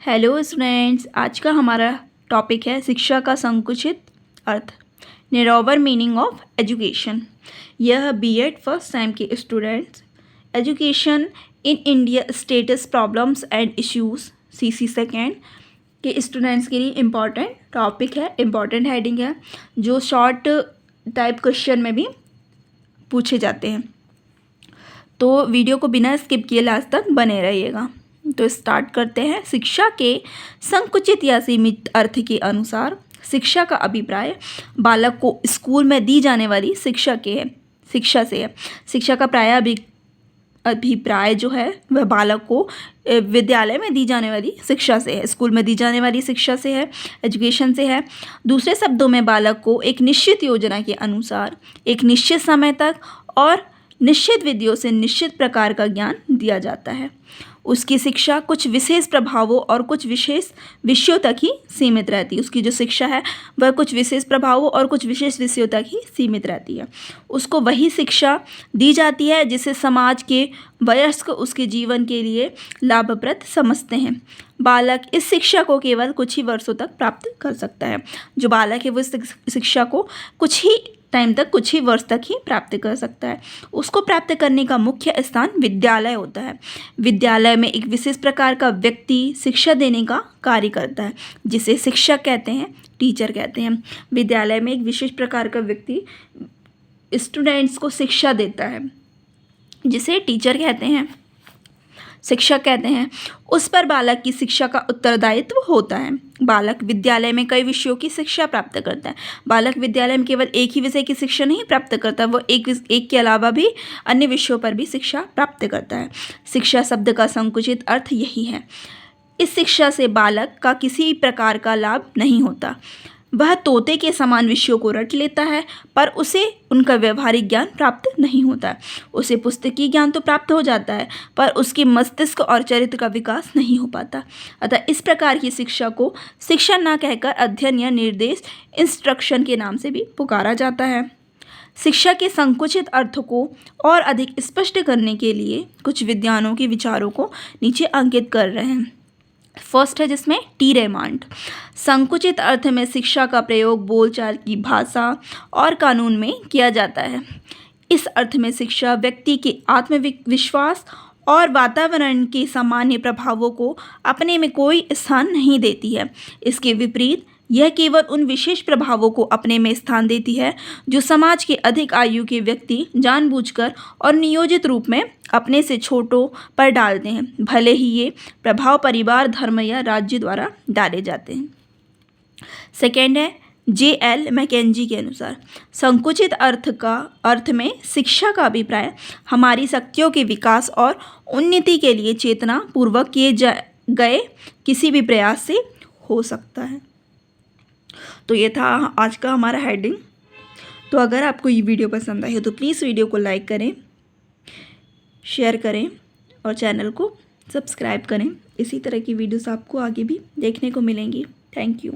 Hello students, आज का हमारा टॉपिक है शिक्षा का संकुचित अर्थ, नैरोवर मीनिंग ऑफ एजुकेशन। यह बीएड फर्स्ट टाइम के students, education in India status problems and issues CC second के स्टूडेंट्स के लिए इम्पॉर्टेंट टॉपिक है, इम्पॉर्टेंट हेडिंग है, जो शॉर्ट टाइप क्वेश्चन में भी पूछे जाते हैं। तो वीडियो को बिना स्किप किए लास्ट तक बने रहिएगा। तो स्टार्ट करते हैं। शिक्षा के संकुचित या सीमित अर्थ के अनुसार शिक्षा का अभिप्राय बालक को स्कूल में दी जाने वाली शिक्षा से है। शिक्षा का अभिप्राय जो है वह बालक को विद्यालय में दी जाने वाली शिक्षा से है, स्कूल में दी जाने वाली शिक्षा से है, एजुकेशन से है। दूसरे शब्दों में बालक को एक निश्चित योजना के अनुसार एक निश्चित समय तक और निश्चित विधियों से निश्चित प्रकार का ज्ञान दिया जाता है। उसकी शिक्षा कुछ विशेष प्रभावों और कुछ विशेष विषयों तक ही सीमित रहती है। उसकी जो शिक्षा है वह कुछ विशेष प्रभावों और कुछ विशेष विषयों तक ही सीमित रहती है। उसको वही शिक्षा दी जाती है जिसे समाज के वयस्क उसके जीवन के लिए लाभप्रद समझते हैं। बालक इस शिक्षा को केवल कुछ ही वर्षों तक प्राप्त कर सकता है। जो बालक है वो इस शिक्षा को कुछ ही टाइम तक, कुछ ही वर्ष तक ही प्राप्त कर सकता है। उसको प्राप्त करने का मुख्य स्थान विद्यालय होता है। विद्यालय में एक विशेष प्रकार का व्यक्ति शिक्षा देने का कार्य करता है, जिसे शिक्षक कहते हैं, टीचर कहते हैं। विद्यालय में एक विशेष प्रकार का व्यक्ति स्टूडेंट्स को शिक्षा देता है, जिसे टीचर कहते हैं, शिक्षक कहते हैं। उस पर बालक की शिक्षा का उत्तरदायित्व होता है। बालक विद्यालय में कई विषयों की शिक्षा प्राप्त करता है। बालक विद्यालय में केवल एक ही विषय की शिक्षा नहीं प्राप्त करता, वो एक के अलावा भी अन्य विषयों पर भी शिक्षा प्राप्त करता है। शिक्षा शब्द का संकुचित अर्थ यही है। इस शिक्षा से बालक का किसी प्रकार का लाभ नहीं होता। वह तोते के समान विषयों को रट लेता है, पर उसे उनका व्यवहारिक ज्ञान प्राप्त नहीं होता। उसे पुस्तकीय ज्ञान तो प्राप्त हो जाता है, पर उसके मस्तिष्क और चरित्र का विकास नहीं हो पाता। अतः इस प्रकार की शिक्षा को शिक्षा न कहकर अध्ययन या निर्देश, इंस्ट्रक्शन के नाम से भी पुकारा जाता है। शिक्षा के संकुचित अर्थ को और अधिक स्पष्ट करने के लिए कुछ विद्वानों के विचारों को नीचे अंकित कर रहे हैं। फर्स्ट है जिसमें टी रेमांड। संकुचित अर्थ में शिक्षा का प्रयोग बोलचाल की भाषा और कानून में किया जाता है। इस अर्थ में शिक्षा व्यक्ति के आत्मविश्वास और वातावरण के सामान्य प्रभावों को अपने में कोई स्थान नहीं देती है। इसके विपरीत यह केवल उन विशेष प्रभावों को अपने में स्थान देती है जो समाज के अधिक आयु के व्यक्ति जानबूझकर और नियोजित रूप में अपने से छोटों पर डालते हैं, भले ही ये प्रभाव परिवार, धर्म या राज्य द्वारा डाले जाते हैं। सेकेंड है J.L. मैकेंजी के अनुसार संकुचित अर्थ में शिक्षा का अभिप्राय हमारी शक्तियों के विकास और उन्नति के लिए चेतना पूर्वक किए गए किसी भी प्रयास से हो सकता है। तो ये था आज का हमारा हेडिंग। तो अगर आपको ये वीडियो पसंद आई हो तो प्लीज़ वीडियो को लाइक करें, शेयर करें और चैनल को सब्सक्राइब करें। इसी तरह की वीडियोस आपको आगे भी देखने को मिलेंगी। Thank you.